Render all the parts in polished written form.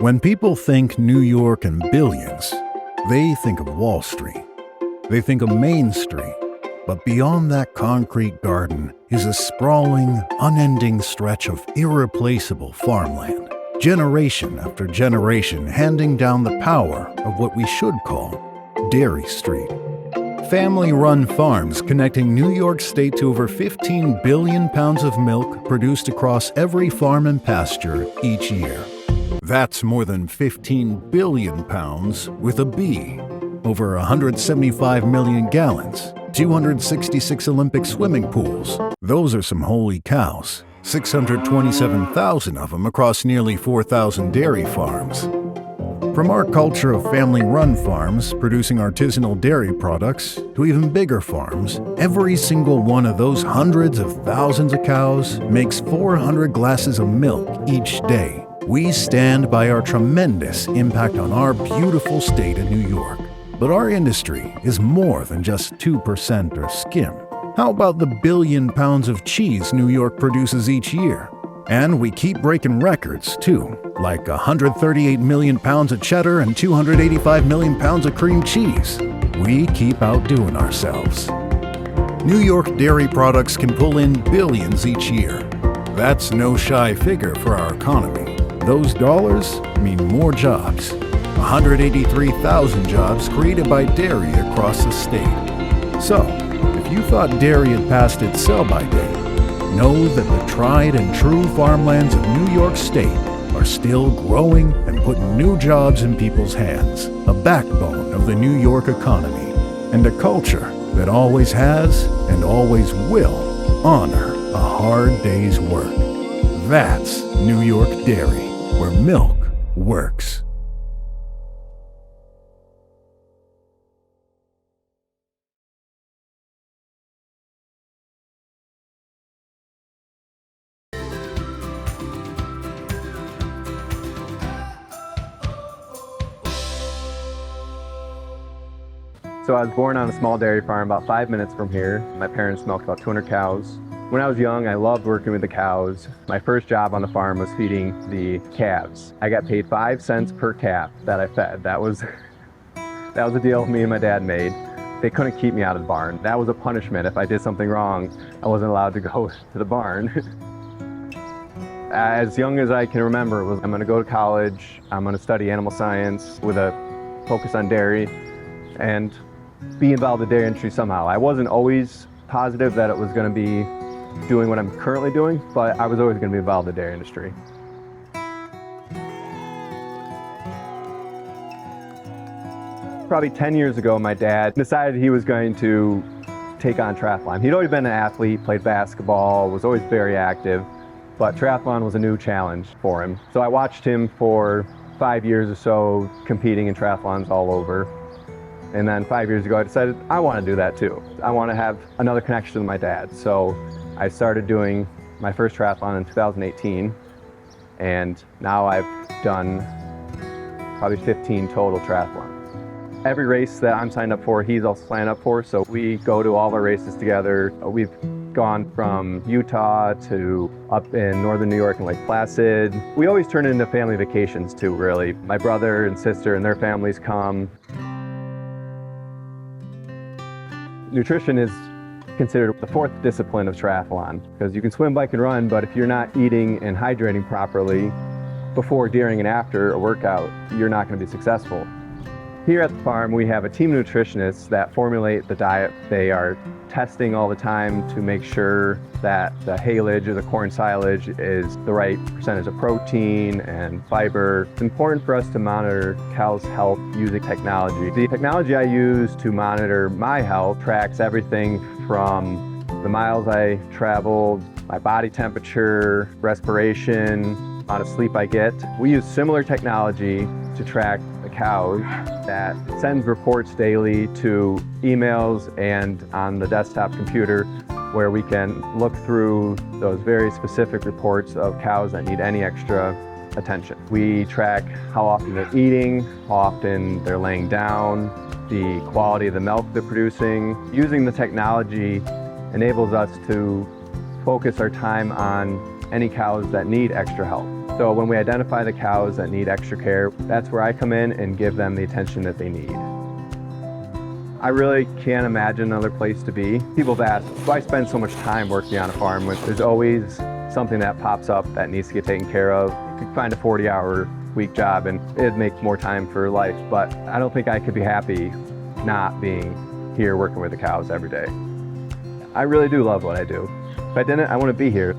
When people think New York and billions, they think of Wall Street. They think of Main Street. But beyond that concrete garden is a sprawling, unending stretch of irreplaceable farmland. Generation after generation handing down the power of what we should call Dairy Street. Family-run farms connecting New York State to over 15 billion pounds of milk produced across every farm and pasture each year. That's more than 15 billion pounds with a B, over 175 million gallons, 266 Olympic swimming pools. Those are some holy cows. 627,000 of them across nearly 4,000 dairy farms. From our culture of family-run farms producing artisanal dairy products to even bigger farms, every single one of those hundreds of thousands of cows makes 400 glasses of milk each day. We stand by our tremendous impact on our beautiful state of New York. But our industry is more than just 2% or skim. How about the billion pounds of cheese New York produces each year? And we keep breaking records, too, like 138 million pounds of cheddar and 285 million pounds of cream cheese. We keep outdoing ourselves. New York dairy products can pull in billions each year. That's no shy figure for our economy. Those dollars mean more jobs. 183,000 jobs created by dairy across the state. So, if you thought dairy had passed its sell-by date, know that the tried and true farmlands of New York State are still growing and putting new jobs in people's hands, a backbone of the New York economy, and a culture that always has and always will honor a hard day's work. That's New York Dairy, where milk works. So I was born on a small dairy farm about 5 minutes from here. My parents milked about 200 cows. When I was young, I loved working with the cows. My first job on the farm was feeding the calves. I got paid 5 cents per calf that I fed. That was a deal me and my dad made. They couldn't keep me out of the barn. That was a punishment. If I did something wrong, I wasn't allowed to go to the barn. As young as I can remember, it was I'm gonna go to college, I'm gonna study animal science with a focus on dairy, and be involved in the dairy industry somehow. I wasn't always positive that it was going to be doing what I'm currently doing, but I was always going to be involved in the dairy industry. Probably 10 years ago, my dad decided he was going to take on triathlon. He'd always been an athlete, played basketball, was always very active, but triathlon was a new challenge for him. So I watched him for 5 years or so competing in triathlons all over. And then 5 years ago, I decided I want to do that too. I want to have another connection with my dad. So I started doing my first triathlon in 2018. And now I've done probably 15 total triathlons. Every race that I'm signed up for, he's also signed up for. So we go to all of our races together. We've gone from Utah to up in northern New York and Lake Placid. We always turn it into family vacations too, really. My brother and sister and their families come. Nutrition is considered the fourth discipline of triathlon because you can swim, bike, and run, but if you're not eating and hydrating properly before, during, and after a workout, you're not going to be successful. Here at the farm, we have a team of nutritionists that formulate the diet. They are testing all the time to make sure that the haylage or the corn silage is the right percentage of protein and fiber. It's important for us to monitor cows' health using technology. The technology I use to monitor my health tracks everything from the miles I traveled, my body temperature, respiration, amount of sleep I get. We use similar technology to track the cows that sends reports daily to emails and on the desktop computer where we can look through those very specific reports of cows that need any extra attention. We track how often they're eating, how often they're laying down, the quality of the milk they're producing. Using the technology enables us to focus our time on any cows that need extra help. So when we identify the cows that need extra care, that's where I come in and give them the attention that they need. I really can't imagine another place to be. People have asked, why spend so much time working on a farm when there's always something that pops up that needs to get taken care of. You could find a 40-hour week job and it'd make more time for life, but I don't think I could be happy not being here working with the cows every day. I really do love what I do. If I didn't, I wouldn't be here.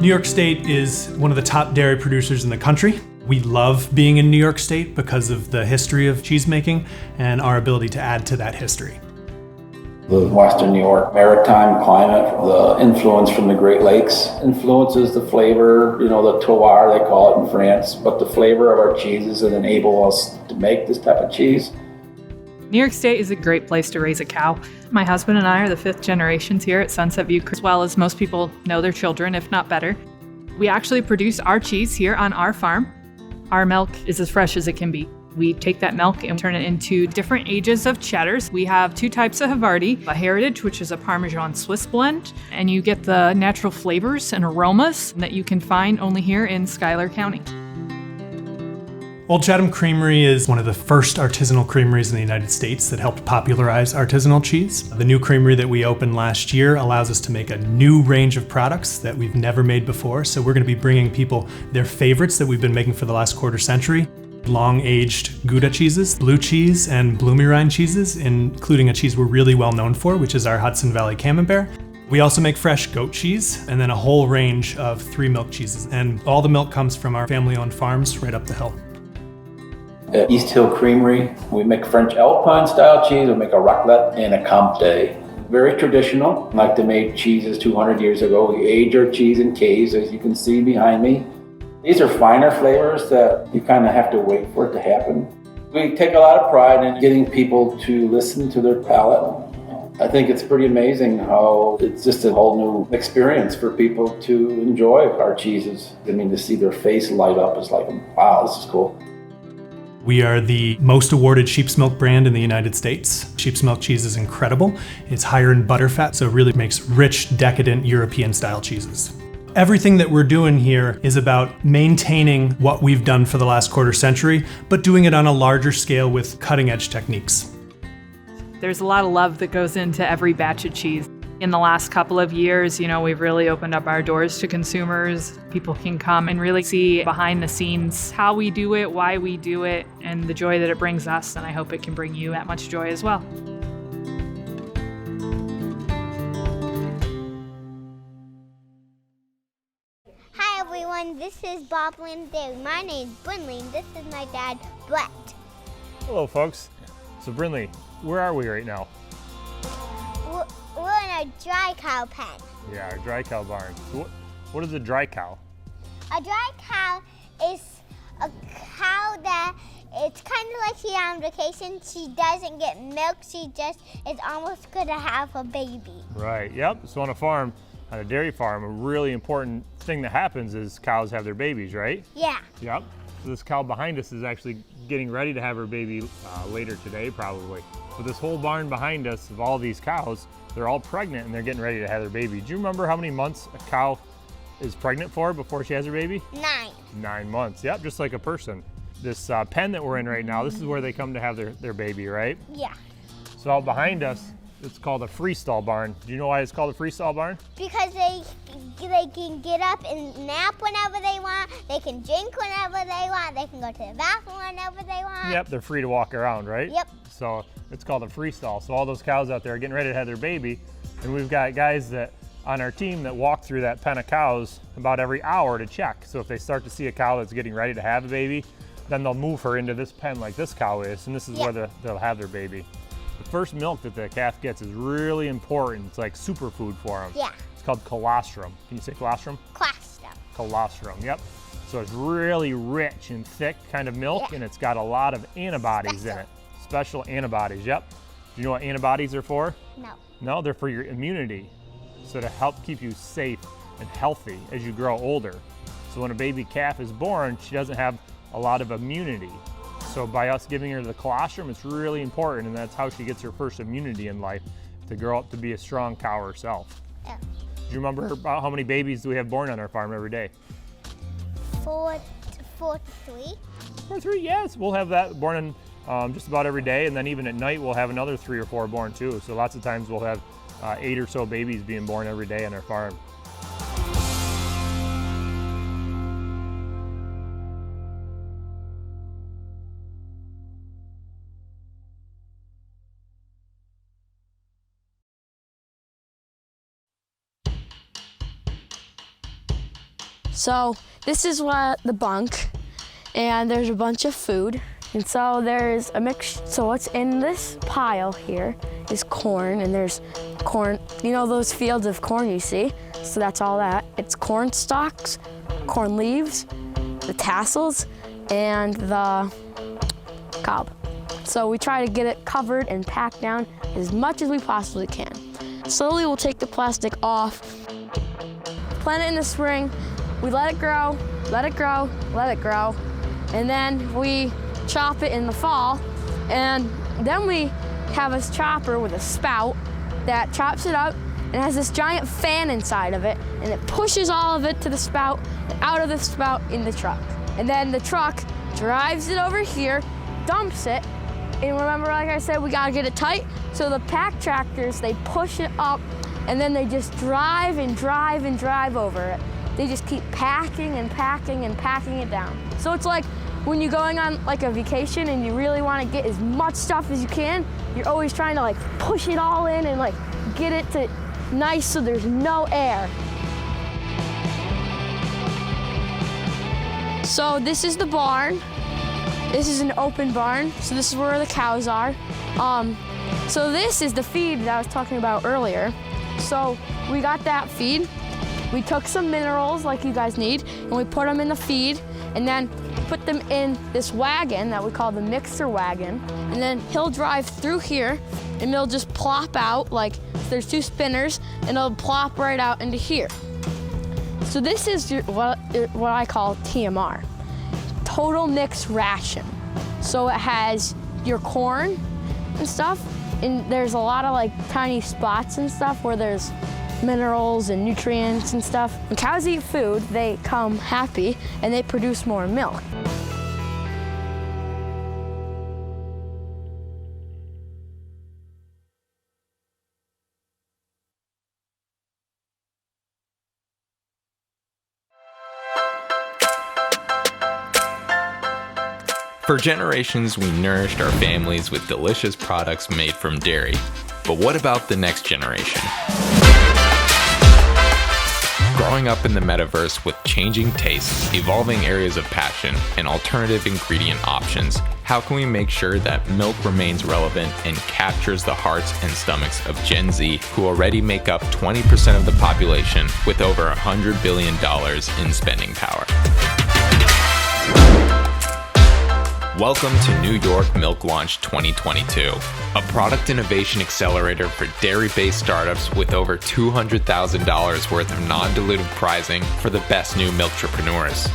New York State is one of the top dairy producers in the country. We love being in New York State because of the history of cheesemaking and our ability to add to that history. The Western New York maritime climate, the influence from the Great Lakes influences the flavor, the terroir they call it in France, but the flavor of our cheeses that enable us to make this type of cheese. New York State is a great place to raise a cow. My husband and I are the 5th generations here at Sunset View, as well as most people know their children, if not better. We actually produce our cheese here on our farm. Our milk is as fresh as it can be. We take that milk and turn it into different ages of cheddars. We have 2 types of Havarti, a Heritage, which is a Parmesan Swiss blend, and you get the natural flavors and aromas that you can find only here in Schuyler County. Old Chatham Creamery is one of the first artisanal creameries in the United States that helped popularize artisanal cheese. The new creamery that we opened last year allows us to make a new range of products that we've never made before. So we're going to be bringing people their favorites that we've been making for the last quarter century. Long-aged Gouda cheeses, blue cheese, and Bloomerine cheeses, including a cheese we're really well known for, which is our Hudson Valley Camembert. We also make fresh goat cheese, and then a whole range of 3 milk cheeses. And all the milk comes from our family-owned farms right up the hill. At East Hill Creamery, we make French Alpine style cheese, we make a raclette and a Comté. Very traditional, like they made cheeses 200 years ago. We age our cheese in caves, as you can see behind me. These are finer flavors that you kind of have to wait for it to happen. We take a lot of pride in getting people to listen to their palate. I think it's pretty amazing how it's just a whole new experience for people to enjoy our cheeses. I mean, to see their face light up is like, wow, this is cool. We are the most awarded sheep's milk brand in the United States. Sheep's milk cheese is incredible. It's higher in butterfat, so it really makes rich, decadent European-style cheeses. Everything that we're doing here is about maintaining what we've done for the last quarter century, but doing it on a larger scale with cutting-edge techniques. There's a lot of love that goes into every batch of cheese. In the last couple of years, we've really opened up our doors to consumers. People can come and really see behind the scenes how we do it, why we do it, and the joy that it brings us. And I hope it can bring you that much joy as well. Hi everyone, this is Bob Dairy. My name's Brinley, and this is my dad, Brett. Hello folks. So Brinley, where are we right now? We're in a dry cow pen. Yeah, our dry cow barn. So what is a dry cow? A dry cow is a cow that it's kind of like she's on vacation. She doesn't get milk. She just is almost going to have a baby. Right, yep. So on a farm, on a dairy farm, a really important thing that happens is cows have their babies, right? Yeah. Yep. So this cow behind us is actually getting ready to have her baby later today, probably. So this whole barn behind us of all these cows, they're all pregnant and they're getting ready to have their baby. Do you remember how many months a cow is pregnant for before she has her baby? 9. 9 months, yep, just like a person. This pen that we're in right now, this is where they come to have their baby, right? Yeah. So out behind us, it's called a freestall barn. Do you know why it's called a freestall barn? Because they can get up and nap whenever they want. They can drink whenever they want. They can go to the bathroom whenever they want. Yep, they're free to walk around, right? Yep. So it's called a freestall. So all those cows out there are getting ready to have their baby, and we've got guys that on our team that walk through that pen of cows about every hour to check. So if they start to see a cow that's getting ready to have a baby, then they'll move her into this pen like this cow is, and this is where they'll have their baby. The first milk that the calf gets is really important. It's like superfood for them. Yeah. It's called colostrum. Can you say colostrum? Colostrum. Colostrum, yep. So it's really rich and thick kind of milk, and it's got a lot of antibodies in it. Special antibodies, yep. Do you know what antibodies are for? No. No, they're for your immunity. So to help keep you safe and healthy as you grow older. So when a baby calf is born, she doesn't have a lot of immunity. So by us giving her the colostrum, it's really important, and that's how she gets her first immunity in life, to grow up to be a strong cow herself. Yeah. Do you remember about how many babies do we have born on our farm every day? 4 to 3. 4 or 3, yes. We'll have that born in just about every day, and then even at night we'll have another 3 or 4 born too. So lots of times we'll have 8 or so babies being born every day on our farm. So this is what the bunk, and there's a bunch of food. And so there's a mix, so what's in this pile here is corn, and there's corn, you know those fields of corn you see? So that's all that. It's corn stalks, corn leaves, the tassels, and the cob. So we try to get it covered and packed down as much as we possibly can. Slowly we'll take the plastic off, plant it in the spring, we let it grow, let it grow, let it grow, and then we chop it in the fall, and then we have a chopper with a spout that chops it up and has this giant fan inside of it, and it pushes all of it to the spout, and out of the spout in the truck. And then the truck drives it over here, dumps it, and remember, like I said, we gotta get it tight. So the pack tractors, they push it up, and then they just drive and drive and drive over it. They just keep packing and packing and packing it down. So it's like when you're going on like a vacation and you really want to get as much stuff as you can, you're always trying to like push it all in and like get it to nice so there's no air. So this is the barn. This is an open barn. So this is where the cows are. So this is the feed that I was talking about earlier. So we got that feed. We took some minerals like you guys need, and we put them in the feed, and then put them in this wagon that we call the mixer wagon. And then he'll drive through here, and they'll just plop out, like there's 2 spinners, and it'll plop right out into here. So this is what I call TMR, total mixed ration. So it has your corn and stuff, and there's a lot of like tiny spots and stuff where there's minerals and nutrients and stuff. When cows eat food, they come happy and they produce more milk. For generations, we nourished our families with delicious products made from dairy. But what about the next generation? Growing up in the metaverse with changing tastes, evolving areas of passion, and alternative ingredient options, how can we make sure that milk remains relevant and captures the hearts and stomachs of Gen Z, who already make up 20% of the population with over $100 billion in spending power? Welcome to New York Milk Launch 2022, a product innovation accelerator for dairy-based startups with over $200,000 worth of non-dilutive pricing for the best new milktrepreneurs.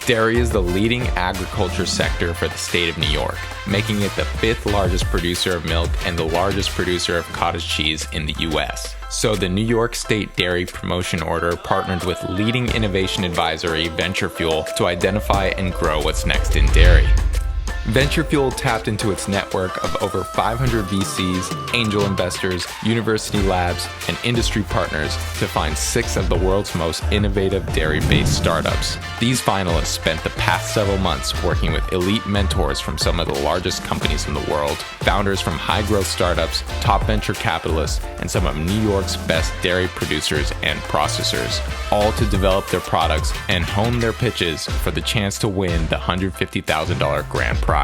Dairy is the leading agriculture sector for the state of New York, making it the 5th largest producer of milk and the largest producer of cottage cheese in the US. So the New York State Dairy Promotion Order partnered with leading innovation advisory Venture Fuel to identify and grow what's next in dairy. Venture Fuel tapped into its network of over 500 VCs, angel investors, university labs, and industry partners to find 6 of the world's most innovative dairy-based startups. These finalists spent the past several months working with elite mentors from some of the largest companies in the world, founders from high-growth startups, top venture capitalists, and some of New York's best dairy producers and processors, all to develop their products and hone their pitches for the chance to win the $150,000 grand prize.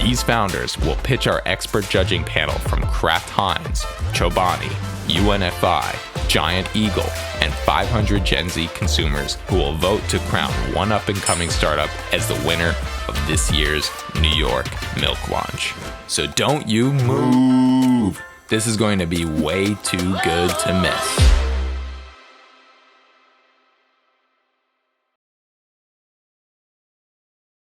These founders will pitch our expert judging panel from Kraft Heinz, Chobani, UNFI, Giant Eagle, and 500 Gen Z consumers who will vote to crown one up-and-coming startup as the winner of this year's New York Milk Launch. So don't you move! This is going to be way too good to miss.